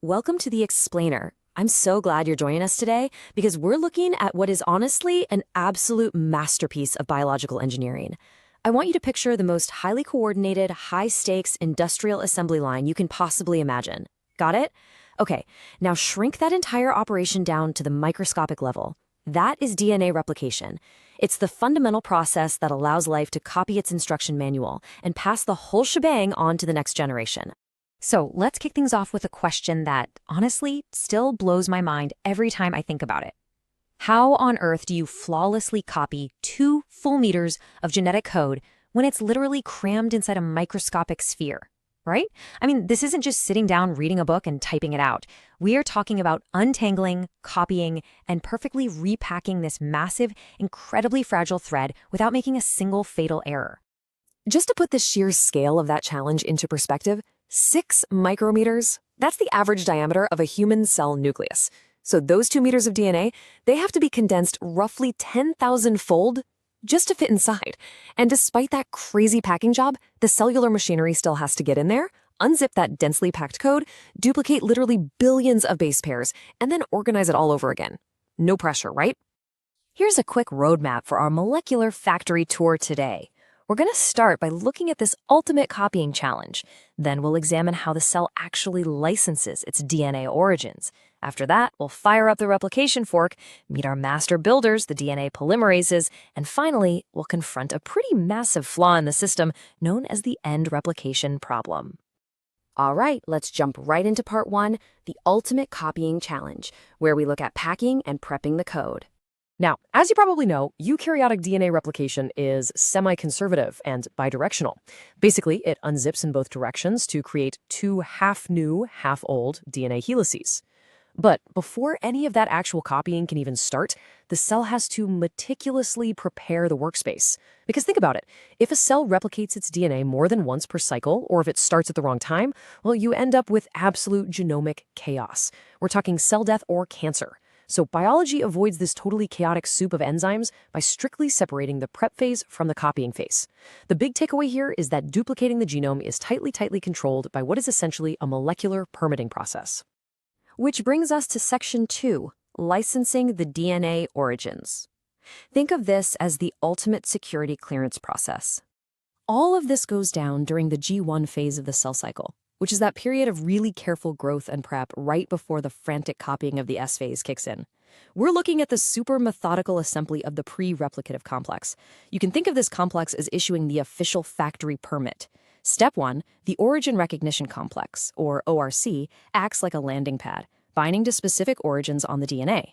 Welcome to the Explainer. I'm so glad you're joining us today because we're looking at what is honestly an absolute masterpiece of biological engineering. I want you to picture the most highly coordinated, high-stakes industrial assembly line you can possibly imagine. Got it? Okay, now shrink that entire operation down to the microscopic level. That is DNA replication. It's the fundamental process that allows life to copy its instruction manual and pass the whole shebang on to the next generation. So let's kick things off with a question that, honestly, still blows my mind every time I think about it. How on earth do you flawlessly copy 2 full meters of genetic code when it's literally crammed inside a microscopic sphere, right? I mean, this isn't just sitting down, reading a book, and typing it out. We are talking about untangling, copying, and perfectly repacking this massive, incredibly fragile thread without making a single fatal error. Just to put the sheer scale of that challenge into perspective, 6 micrometers, that's the average diameter of a human cell nucleus. So those 2 meters of DNA, they have to be condensed roughly 10,000-fold just to fit inside. And despite that crazy packing job, the cellular machinery still has to get in there, unzip that densely packed code, duplicate literally billions of base pairs, and then organize it all over again. No pressure, right? Here's a quick roadmap for our molecular factory tour today. We're going to start by looking at this ultimate copying challenge. Then we'll examine how the cell actually licenses its DNA origins. After that, we'll fire up the replication fork, meet our master builders, the DNA polymerases, and finally, we'll confront a pretty massive flaw in the system known as the end replication problem. All right, let's jump right into part 1, the ultimate copying challenge, where we look at packing and prepping the code. Now, as you probably know, eukaryotic DNA replication is semi-conservative and bidirectional. Basically, it unzips in both directions to create 2 half-new, half-old DNA helices. But before any of that actual copying can even start, the cell has to meticulously prepare the workspace. Because think about it, if a cell replicates its DNA more than once per cycle, or if it starts at the wrong time, well, you end up with absolute genomic chaos. We're talking cell death or cancer. So biology avoids this totally chaotic soup of enzymes by strictly separating the prep phase from the copying phase. The big takeaway here is that duplicating the genome is tightly controlled by what is essentially a molecular permitting process. Which brings us to section 2, licensing the DNA origins. Think of this as the ultimate security clearance process. All of this goes down during the G1 phase of the cell cycle, which is that period of really careful growth and prep right before the frantic copying of the S phase kicks in. We're looking at the super methodical assembly of the pre-replicative complex. You can think of this complex as issuing the official factory permit. Step 1, the origin recognition complex, or ORC, acts like a landing pad, binding to specific origins on the DNA.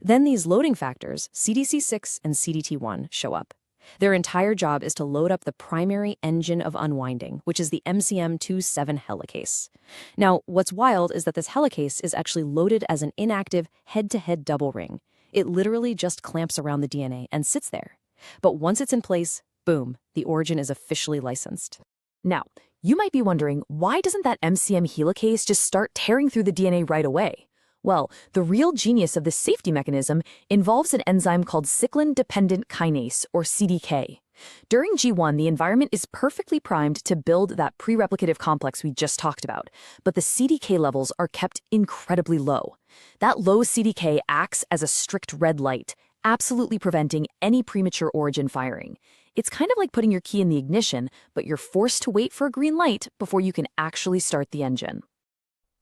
Then these loading factors, CDC6 and CDT1, show up. Their entire job is to load up the primary engine of unwinding, which is the MCM27 helicase. Now, what's wild is that this helicase is actually loaded as an inactive head-to-head double ring. It literally just clamps around the DNA and sits there. But once it's in place, boom, the origin is officially licensed. Now, you might be wondering, why doesn't that MCM helicase just start tearing through the DNA right away? Well, the real genius of this safety mechanism involves an enzyme called cyclin-dependent kinase, or CDK. During G1, the environment is perfectly primed to build that pre-replicative complex we just talked about, but the CDK levels are kept incredibly low. That low CDK acts as a strict red light, absolutely preventing any premature origin firing. It's kind of like putting your key in the ignition, but you're forced to wait for a green light before you can actually start the engine.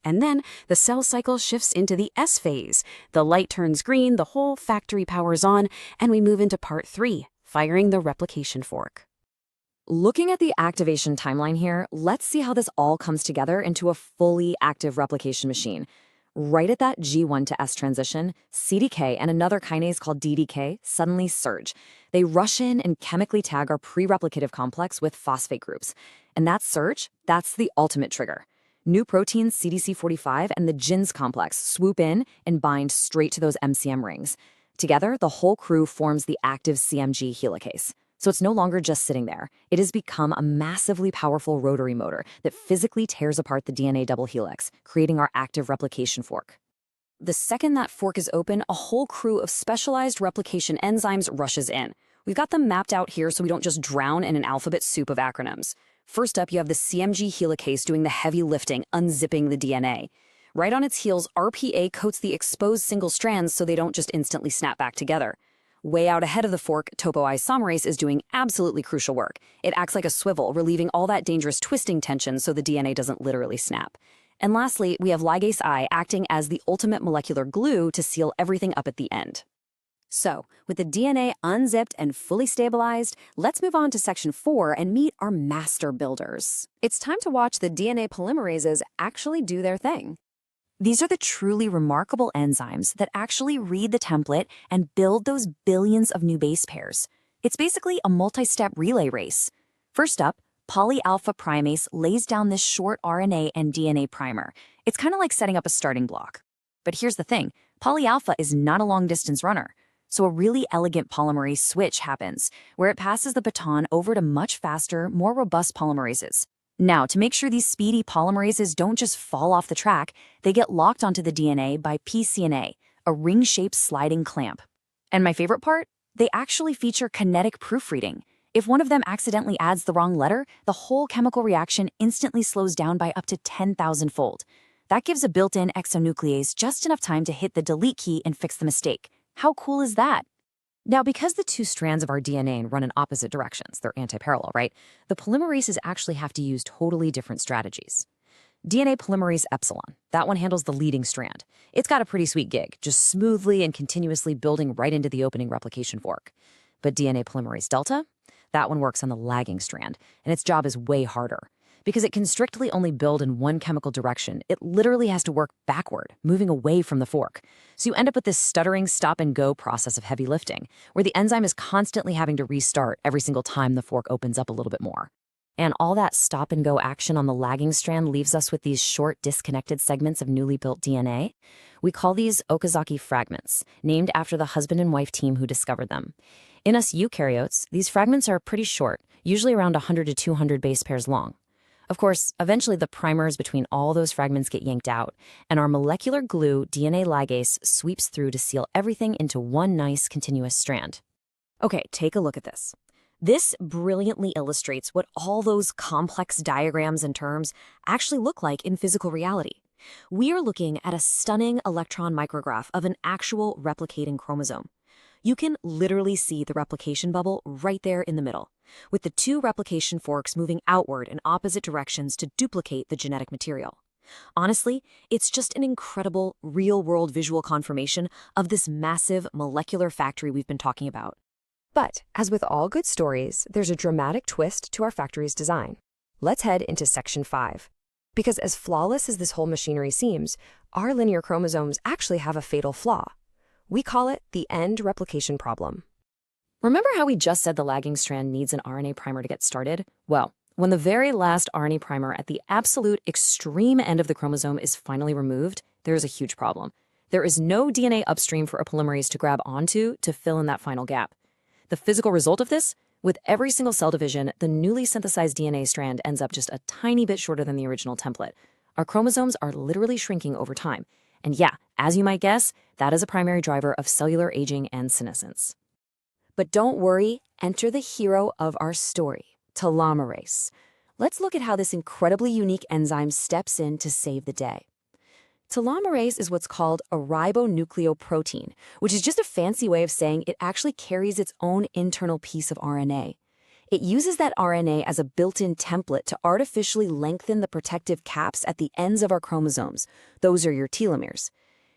And then the cell cycle shifts into the S phase. The light turns green, the whole factory powers on, and we move into part 3, firing the replication fork. Looking at the activation timeline here, let's see how this all comes together into a fully active replication machine. Right at that G1 to S transition, CDK and another kinase called DDK suddenly surge. They rush in and chemically tag our pre-replicative complex with phosphate groups. And that surge, that's the ultimate trigger. New proteins CDC45 and the GINS complex swoop in and bind straight to those MCM rings. Together, the whole crew forms the active CMG helicase. So it's no longer just sitting there. It has become a massively powerful rotary motor that physically tears apart the DNA double helix, creating our active replication fork. The second that fork is open, a whole crew of specialized replication enzymes rushes in. We've got them mapped out here so we don't just drown in an alphabet soup of acronyms. First up, you have the CMG helicase doing the heavy lifting, unzipping the DNA. Right on its heels, RPA coats the exposed single strands so they don't just instantly snap back together. Way out ahead of the fork, topoisomerase is doing absolutely crucial work. It acts like a swivel, relieving all that dangerous twisting tension so the DNA doesn't literally snap. And lastly, we have ligase I acting as the ultimate molecular glue to seal everything up at the end. So, with the DNA unzipped and fully stabilized, let's move on to section 4 and meet our master builders. It's time to watch the DNA polymerases actually do their thing. These are the truly remarkable enzymes that actually read the template and build those billions of new base pairs. It's basically a multi-step relay race. First up, polyalpha primase lays down this short RNA and DNA primer. It's kind of like setting up a starting block. But here's the thing, polyalpha is not a long-distance runner. So a really elegant polymerase switch happens, where it passes the baton over to much faster, more robust polymerases. Now, to make sure these speedy polymerases don't just fall off the track, they get locked onto the DNA by pCNA, a ring-shaped sliding clamp. And my favorite part? They actually feature kinetic proofreading. If one of them accidentally adds the wrong letter, the whole chemical reaction instantly slows down by up to 10,000-fold. That gives a built-in exonuclease just enough time to hit the delete key and fix the mistake. How cool is that? Now, because the two strands of our DNA run in opposite directions, they're antiparallel, right? The polymerases actually have to use totally different strategies. DNA polymerase epsilon, that one handles the leading strand. It's got a pretty sweet gig, just smoothly and continuously building right into the opening replication fork. But DNA polymerase delta, that one works on the lagging strand, and its job is way harder. Because it can strictly only build in one chemical direction, it literally has to work backward, moving away from the fork. So you end up with this stuttering stop-and-go process of heavy lifting, where the enzyme is constantly having to restart every single time the fork opens up a little bit more. And all that stop-and-go action on the lagging strand leaves us with these short, disconnected segments of newly built DNA. We call these Okazaki fragments, named after the husband and wife team who discovered them. In us eukaryotes, these fragments are pretty short, usually around 100 to 200 base pairs long. Of course, eventually the primers between all those fragments get yanked out, and our molecular glue, DNA ligase, sweeps through to seal everything into one nice, continuous strand. Okay, take a look at this. This brilliantly illustrates what all those complex diagrams and terms actually look like in physical reality. We are looking at a stunning electron micrograph of an actual replicating chromosome. You can literally see the replication bubble right there in the middle, with the two replication forks moving outward in opposite directions to duplicate the genetic material. Honestly, it's just an incredible, real-world visual confirmation of this massive molecular factory we've been talking about. But, as with all good stories, there's a dramatic twist to our factory's design. Let's head into section 5. Because as flawless as this whole machinery seems, our linear chromosomes actually have a fatal flaw. We call it the end replication problem. Remember how we just said the lagging strand needs an RNA primer to get started? Well, when the very last RNA primer at the absolute extreme end of the chromosome is finally removed, there is a huge problem. There is no DNA upstream for a polymerase to grab onto to fill in that final gap. The physical result of this? With every single cell division, the newly synthesized DNA strand ends up just a tiny bit shorter than the original template. Our chromosomes are literally shrinking over time. And yeah, as you might guess, that is a primary driver of cellular aging and senescence. But don't worry, enter the hero of our story, telomerase. Let's look at how this incredibly unique enzyme steps in to save the day. Telomerase is what's called a ribonucleoprotein, which is just a fancy way of saying it actually carries its own internal piece of RNA. It uses that RNA as a built-in template to artificially lengthen the protective caps at the ends of our chromosomes. Those are your telomeres.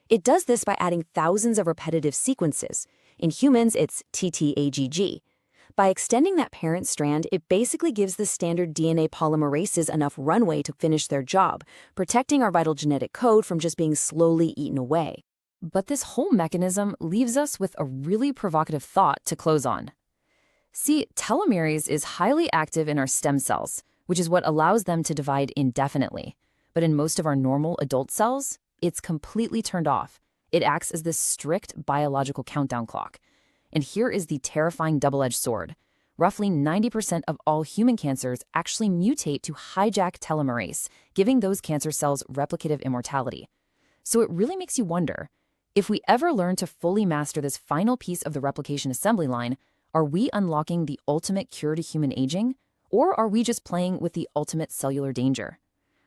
It does this by adding thousands of repetitive sequences. In humans, it's TTAGG. By extending that parent strand, it basically gives the standard DNA polymerases enough runway to finish their job, protecting our vital genetic code from just being slowly eaten away. But this whole mechanism leaves us with a really provocative thought to close on. See, telomerase is highly active in our stem cells, which is what allows them to divide indefinitely. But in most of our normal adult cells, it's completely turned off. It acts as this strict biological countdown clock. And here is the terrifying double-edged sword. Roughly 90% of all human cancers actually mutate to hijack telomerase, giving those cancer cells replicative immortality. So it really makes you wonder, if we ever learn to fully master this final piece of the replication assembly line, are we unlocking the ultimate cure to human aging, or are we just playing with the ultimate cellular danger?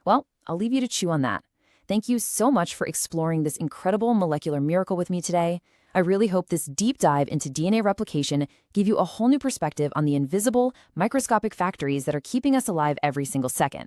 Well, I'll leave you to chew on that. Thank you so much for exploring this incredible molecular miracle with me today. I really hope this deep dive into DNA replication gave you a whole new perspective on the invisible, microscopic factories that are keeping us alive every single second.